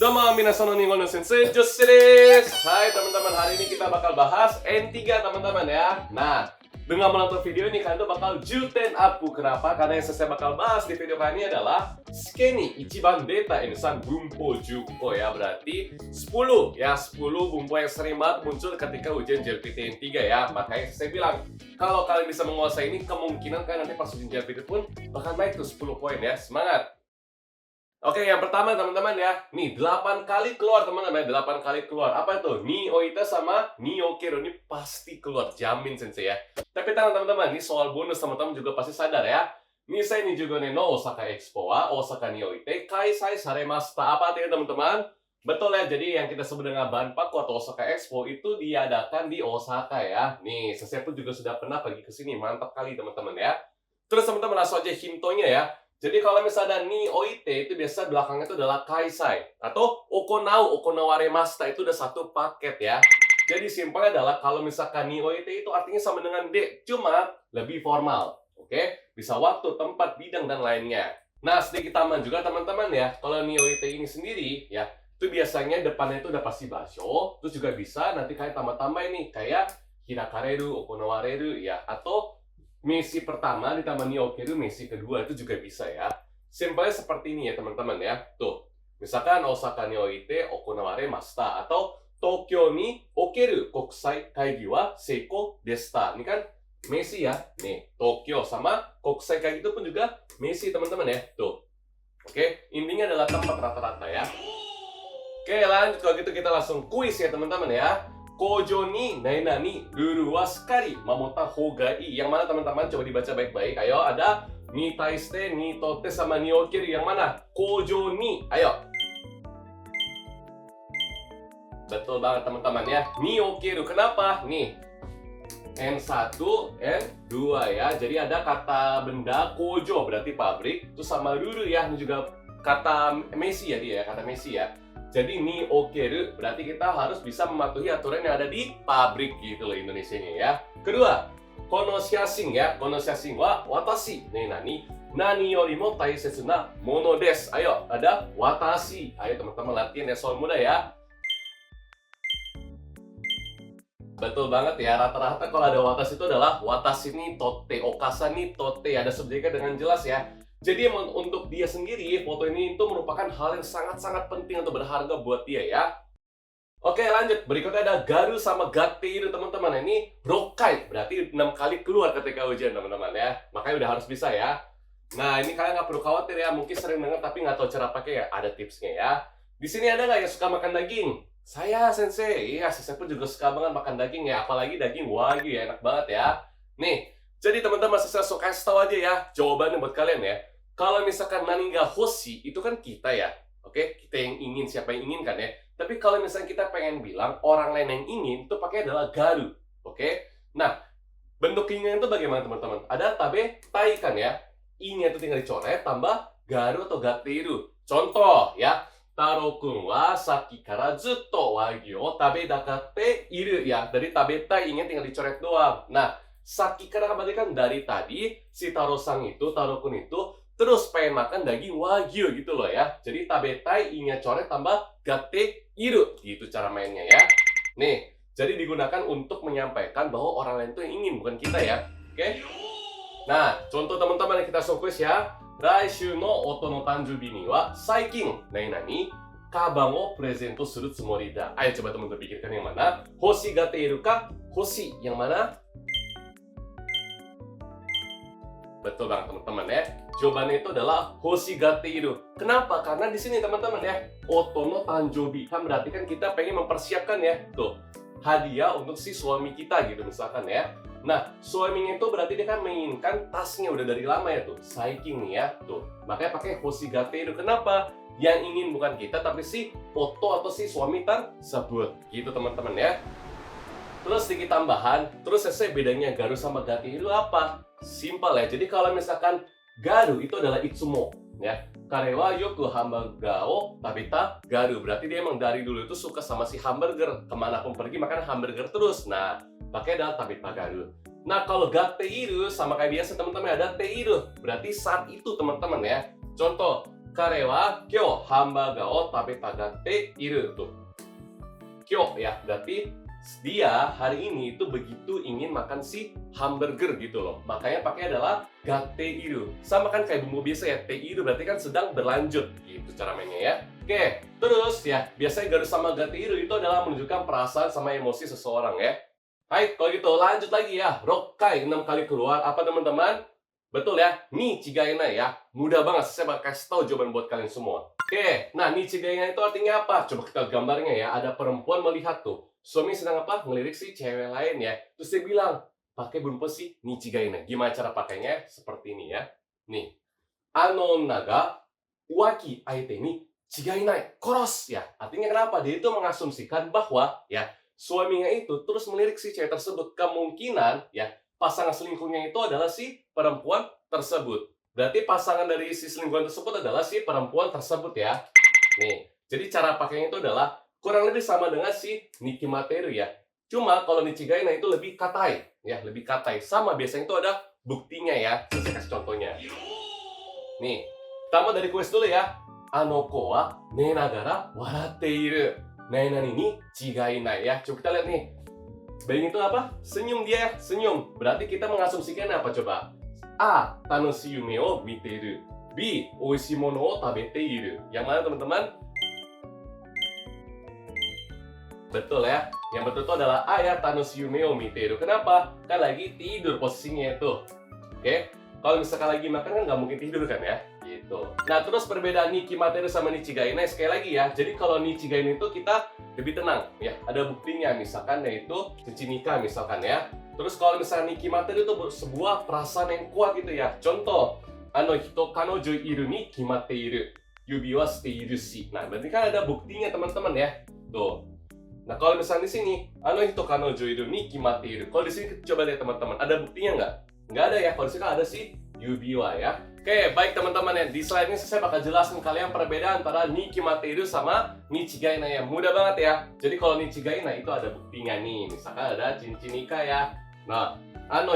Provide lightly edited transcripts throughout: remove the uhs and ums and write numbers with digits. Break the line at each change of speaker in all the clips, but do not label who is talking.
Domo minasan no Nihon no Sensei Jose desu. Hai teman-teman, hari ini kita bakal bahas N3 teman-teman ya. Nah, dengan menonton video ini kalian tuh bakal juten up. Kenapa? Karena yang saya bakal bahas di video kali ini adalah Suke ni ichiban deta N3 bunpo juko ya. Berarti 10 ya, 10 bunpo yang sering banget muncul ketika ujian JLPT N3 ya. Makanya saya bilang, kalau kalian bisa menguasai ini, kemungkinan kalian nanti pas ujian JLPT pun bakal naik tuh 10 poin ya. Semangat! Oke, yang pertama teman-teman ya. Nih, 8 kali keluar teman-teman, 8 kali keluar. Apa itu? Ni oita sama ni okeru. Ini pasti keluar, jamin sensei ya. Tapi teman-teman, ini soal bonus teman-teman juga pasti sadar ya. Nisei ni juga no Osaka Expo wa Osaka ni oite kaisai saremashita. Apa artinya teman-teman? Betul ya, jadi yang kita sebut dengan Banpaku atau Osaka Expo itu diadakan di Osaka ya. Nih, sensei pun juga sudah pernah pergi ke sini. Mantap kali teman-teman ya. Terus teman-teman langsung aja hintonya ya. Jadi kalau misalnya ni oite itu biasa belakangnya itu adalah kaisai atau okonawaremashita itu udah satu paket ya. Jadi simpelnya adalah kalau misalkan ni oite itu artinya sama dengan de, cuma lebih formal. Oke? Bisa waktu, tempat, bidang dan lainnya. Nah, sedikit tambahan juga teman-teman ya. Kalau ni oite ini sendiri ya, itu biasanya depannya itu udah pasti basho, terus juga bisa nanti kayak tambah-tambah ini kayak hirakareru, okonawareru ya, atau misi pertama ditambah ni okeru, misi kedua itu juga bisa ya. Simpelnya seperti ini ya teman-teman ya. Tuh, misalkan Osaka ni oite okonawaremashita atau Tokyo ni okeru kokusai kaigi wa seiko deshita. Ini kan misi ya. Nih, Tokyo sama kokusai kaigi itu pun juga misi teman-teman ya. Tuh. Oke, intinya adalah tempat rata-rata ya. Oke, lanjut kalau gitu kita langsung kuis ya teman-teman ya. Kojo ni nani ruru wa shikari mamotta houga ii. Yang mana teman-teman coba dibaca baik-baik. Ayo, ada ni taishite, ni totte sama ni okeru. Yang mana? Kojo ni. Ayo. Betul banget teman-teman ya. Ni okeru. Kenapa? Nih. N1, N2 ya. Jadi ada kata benda kojo berarti pabrik. Terus sama ruru ya. Ini juga kata mesi ya dia ya. Kata mesi ya. Jadi ni okeru berarti kita harus bisa mematuhi aturan yang ada di pabrik gitu loh Indonesianya ya. Kedua, kono shiashin ya. Kono shiashin wa watashi ne nani yorimo taisetsu na mono desu. Ayo, ada watashi. Ayo teman-teman latihan ya soal mudah ya. Betul banget ya, rata-rata kalau ada watashi itu adalah watashi ni totte, okasa ni totte. Ada subjeknya dengan jelas ya. Jadi untuk dia sendiri, foto ini itu merupakan hal yang sangat-sangat penting atau berharga buat dia ya. Oke, lanjut. Berikutnya ada garu sama gateiru teman-teman. Ini rokai, berarti 6 kali keluar ketika ujian teman-teman ya. Makanya udah harus bisa ya. Nah, ini kalian nggak perlu khawatir ya. Mungkin sering dengar tapi nggak tahu cara pakai ya. Ada tipsnya ya. Di sini ada nggak yang suka makan daging? Saya, sensei. Iya, saya pun juga suka banget makan daging ya. Apalagi daging wagyu ya. Enak banget ya. Nih. Jadi teman-teman saya langsung kasih tahu aja ya jawabannya buat kalian ya. Kalau misalkan nani ga hoshi itu kan kita ya. Oke, kita yang ingin, siapa yang ingin kan ya. Tapi kalau misalnya kita pengen bilang orang lain yang ingin itu pakai adalah garu. Oke. Nah, bentuk ininya itu bagaimana teman-teman? Ada tabe tai kan ya. I-nya itu tinggal dicoret tambah garu atau gateiru. Contoh ya. Taro-kun wa saki kara zutto wagyu o tabedakatte iru ya. Dari tabetai I-nya tinggal dicoret doang. Nah, Saki kara berarti kan dari tadi si Taro-san itu, Taro-kun itu terus pengen makan daging wagyu gitu loh ya. Jadi tabetai I-nya coret tambah gatte iru. Gitu cara mainnya ya. Nih, jadi digunakan untuk menyampaikan bahwa orang lain itu yang ingin, bukan kita ya. Oke? Nah, contoh teman-teman yang kita kuis ya. Raishu no oto no tanjubi ni wa saikin nani kabang o presento suru tsumori da. Ayo coba teman-teman pikirkan yang mana? Hoshi gateiru ka? Hoshi yang mana? Betul banget teman-teman ya. Jawabannya itu adalah hoshi gateiru. Kenapa? Karena di sini teman-teman ya, oto no tanjobi kan berarti kan kita pengen mempersiapkan ya. Tuh, hadiah untuk si suami kita gitu misalkan ya. Nah, suaminya itu berarti dia kan menginginkan tasnya udah dari lama ya tuh. Saiking nih ya. Tuh, makanya pakai hoshi gateiru. Kenapa? Yang ingin bukan kita tapi si oto atau si suami tersebut. Gitu teman-teman ya. Terus sedikit tambahan, terus saya bedanya garu sama gateiru apa? Simpel ya. Jadi kalau misalkan garu itu adalah itsumo ya. Kare wa yoku hamburger o tabeta garu. Berarti dia emang dari dulu itu suka sama si hamburger. Kemana pun pergi makan hamburger terus. Nah, pakai adalah tabeta garu. Nah, kalau gateiru sama kayak biasa teman-teman ada teiru. Berarti saat itu teman-teman ya. Contoh, 彼は今日ハンバーガーを食べたがっているtuh. Kyo ya, berarti dia hari ini itu begitu ingin makan si hamburger gitu loh. Makanya pakai adalah gateiru. Sama kan kayak bumbu biasa ya, teiru berarti kan sedang berlanjut gitu cara mainnya ya. Oke, terus ya, biasanya garu sama gateiru itu adalah menunjukkan perasaan sama emosi seseorang ya. Hai, kalau gitu lanjut lagi ya. Rokkai 6 kali keluar, apa teman-teman? Betul ya, ni chigainai ya. Mudah banget, saya bakal kasih tahu jawaban buat kalian semua. Oke, nah ni chigainai itu artinya apa? Coba kita gambarnya ya, ada perempuan melihat tuh. Suami sedang apa? Ngelirik si cewek lain ya. Terus dia bilang, pakai bunpo si ni chigainai. Gimana cara pakainya? Seperti ini ya. Nih, ano naga uwaki aite ni chigainai koros ya. Artinya kenapa? Dia itu mengasumsikan bahwa ya suaminya itu terus melirik si cewek tersebut. Kemungkinan ya pasangan selingkuhnya itu adalah si perempuan tersebut. Berarti pasangan dari si selingkuhan tersebut adalah si perempuan tersebut ya. Nih, jadi cara pakainya itu adalah kurang lebih sama dengan si nikimateru ya. Cuma kalau nichigainai itu lebih katai ya, lebih katai. Sama biasanya itu ada buktinya ya. Saya kasih contohnya. Nih, pertama dari kuis dulu ya. Anoko wa nenagara waratte iru. Nai-nani ni chigainai ya. Coba kita lihat nih. Bayangin itu apa? Senyum dia, senyum. Berarti kita mengasumsikan apa coba? A. Tanoshii yume o mite iru. B. Oishii mono o tabete iru. Yang mana teman-teman? Betul ya. Yang betul itu adalah A ya, tanoshii yume o mite iru. Kenapa? Kan lagi tidur posisinya itu. Oke? Kalau misalkan lagi makan kan nggak mungkin tidur kan ya? Gitu. Nah, terus perbedaan nikimateru sama nichigainai sekali lagi ya. Jadi kalau nichigainai itu kita lebih tenang ya. Ada buktinya misalkan yaitu cincin nikah misalkan ya. Terus kalau misalnya nikimateru itu sebuah perasaan yang kuat gitu ya. Contoh, hito kanojo iru ni kimatte iru. Yubi wa shite iru shi. Nah, berarti kan ada buktinya teman-teman ya. Tuh. Nah, kalau misalnya di sini, hito kanojo iru ni kimatte iru. Kalau di sini coba lihat teman-teman, ada buktinya nggak? Nggak ada ya. Kalau di sini kan ada si yubi wa ya. Oke, baik teman-teman ya. Di slide ini saya bakal jelasin kalian perbedaan antara nikimateru sama nichigainai ya. Mudah banget ya. Jadi kalau nichigainai itu ada buktinya nih. Misalkan ada cincin nikah ya. Nah,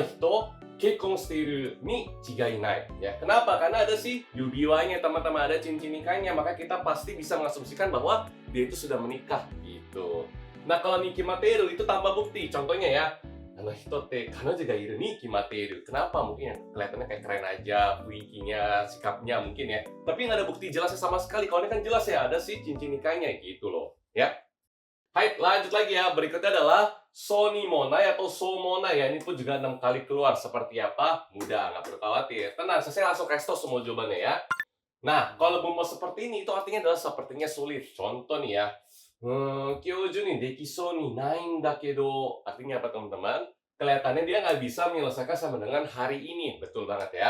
hito kekkon shite iru ni chigainai ya. Kenapa? Karena ada si yubiwa-nya teman-teman, ada cincin nikahnya, maka kita pasti bisa mengasumsikan bahwa dia itu sudah menikah gitu. Nah, kalau nikimateru itu tanpa bukti. Contohnya ya, hito te kanojo ga iru ni kimateru. Kenapa? Mungkin ya kelihatannya kayak keren aja,雰囲気nya, sikapnya mungkin ya. Tapi nggak ada bukti jelasnya sama sekali. Kalau ini kan jelas ya, ada si cincin nikahnya gitu loh. Ya. Hai, lanjut lagi ya. Berikutnya adalah sonimonai atau somonai ya. Ini pun juga 6 kali keluar. Seperti apa? Mudah, nggak perlu khawatir. Tenang, saya langsung kasih tau semua jawabannya ya. Nah, kalau bumbu seperti ini itu artinya adalah sepertinya sulit. Contoh nih ya. Kyouju ni dekisou ni nai n da kedo. Artinya apa teman-teman? Kelihatannya dia nggak bisa menyelesaikan sama dengan hari ini. Betul banget ya.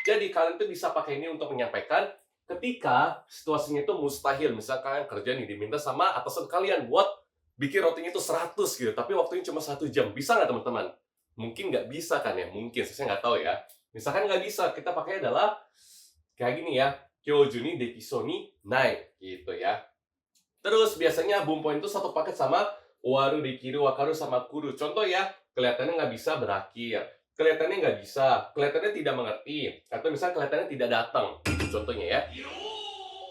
Jadi kalian tuh bisa pakai ini untuk menyampaikan ketika situasinya itu mustahil. Misalkan kerja nih diminta sama atasan kalian buat bikin rotinya itu 100 gitu. Tapi waktunya cuma 1 jam. Bisa nggak teman-teman? Mungkin nggak bisa kan ya? Mungkin, saya nggak tahu ya. Misalkan nggak bisa, kita pakai adalah kayak gini ya. Kyouju ni dekisou ni nai. Gitu ya. Terus biasanya bumpo itu satu paket sama owaru, dekiru, wakaru, sama kuru. Contoh ya, kelihatannya nggak bisa berakhir. Kelihatannya nggak bisa. Kelihatannya tidak mengerti. Atau misalnya kelihatannya tidak datang. Itu contohnya ya.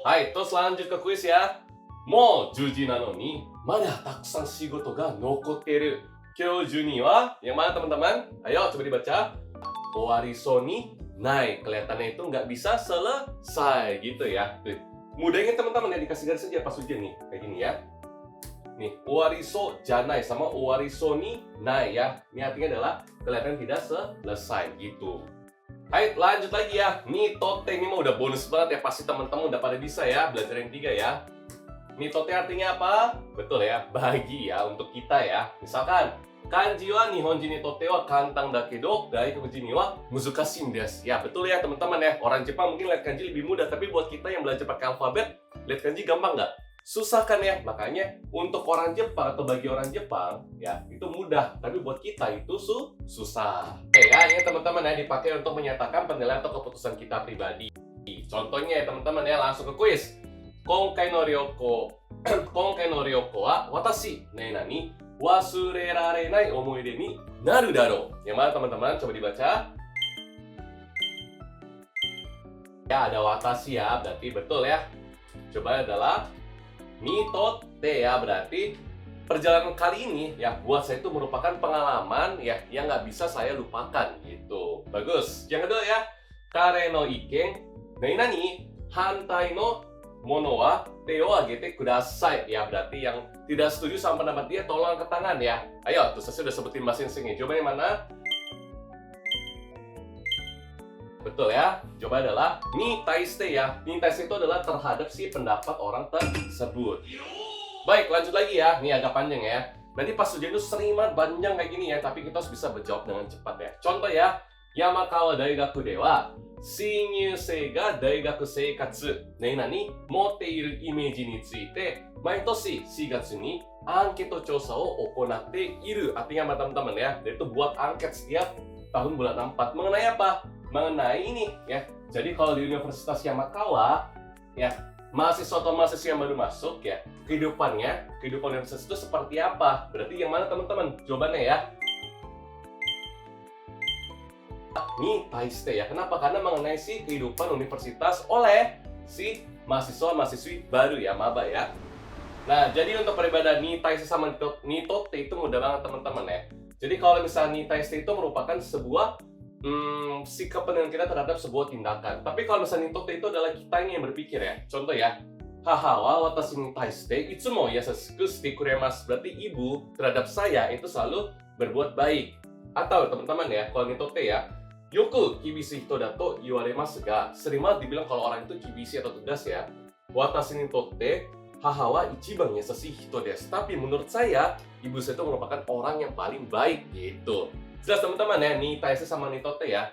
Hai, terus lanjut ke kuis ya. Mou 10時なのにまだたくさん仕事が残ってる。今日中には, yang mana teman-teman? Ayo coba dibaca. Owariso ni nai. Kelihatannya itu nggak bisa selesai gitu ya. Tuh. Mudahnya teman-teman ya dikasih garis saja pas ujian nih. Kayak gini ya. Nih, owariso janai sama owariso ni nai ya. Ini artinya adalah kelihatan tidak selesai gitu. Hai, lanjut lagi ya. Mitote ini mah udah bonus banget ya. Pasti teman-teman udah pada bisa ya belajar yang 3 ya. Mitote artinya apa? Betul ya, bagi ya untuk kita ya. Misalkan kanji wa nihonjin ni totte wa kantang da kedo gaikokujin ni wa muzukashin desu. Ya, betul ya teman-teman ya. Orang Jepang mungkin lihat kanji lebih mudah, tapi buat kita yang belajar pakai alfabet, lihat kanji gampang nggak? Susah kan ya? Makanya untuk orang Jepang atau bagi orang Jepang ya itu mudah, tapi buat kita itu susah. Oke ya, ini teman-teman ya dipakai untuk menyatakan penilaian atau keputusan kita pribadi. Contohnya ya teman-teman ya, langsung ke kuis. Konkai no ryoko wa watashi ne nani wasureranai omoide ni naru daro. Yang mana teman-teman? Coba dibaca. Ya, ada watashi ya, berarti betul ya. Coba adalah nitotte ya, berarti perjalanan kali ini ya buat saya itu merupakan pengalaman ya yang nggak bisa saya lupakan gitu. Bagus. Yang kedua ya, kare no iken nani hantai no mono wa te o agete kudasai ya, berarti yang tidak setuju sama pendapat dia tolong angkat tangan ya. Ayo, tuh saya sudah sebutin masing-masing. Coba yang mana? Betul ya. Coba adalah ni taiste ya. Ni taiste itu adalah terhadap si pendapat orang tersebut. Baik, lanjut lagi ya. Ini agak panjang ya. Nanti pas ujian itu sering banget panjang kayak gini ya, tapi kita harus bisa berjawab dengan cepat ya. Contoh ya, Yamakawa Daigaku de wa shinyūsei ga daigaku seikatsu nani motte iru imeji ni tsuite maitoshi 4月にアンケート調査を行っている. Artinya teman-teman ya, dia itu buat angket setiap tahun bulan 4 mengenai apa? Mengenai ini ya. Jadi kalau di Universitas Yamakawa ya, mahasiswa atau mahasiswa yang baru masuk ya, kehidupan universitas itu seperti apa? Berarti yang mana teman-teman? Jawabannya ya. Ni taiste ya. Kenapa? Karena mengenai si kehidupan universitas oleh si mahasiswa-mahasiswi baru ya, maba ya. Nah, jadi untuk perbedaan ni taiste sama nitotte itu mudah banget teman-teman ya. Jadi kalau misalnya ni taiste itu merupakan sebuah sikap pandangan kita terhadap sebuah tindakan. Tapi kalau misalnya nitotte itu adalah kita yang berpikir ya. Contoh ya, haha wa watashi ni taiste itsumo yasashiku shite kuremasu. Berarti ibu terhadap saya itu selalu berbuat baik. Atau teman-teman ya, kalau nitotte ya, yoku kibishii hito dato iwaremasu ga, sering banget dibilang kalau orang itu kibishii atau tegas ya. Watashi ni totte haha wa ichiban yasashii hito desu. Tapi menurut saya, ibu saya itu merupakan orang yang paling baik gitu. Jelas teman-teman ya, ni taiste sama nitotte ya.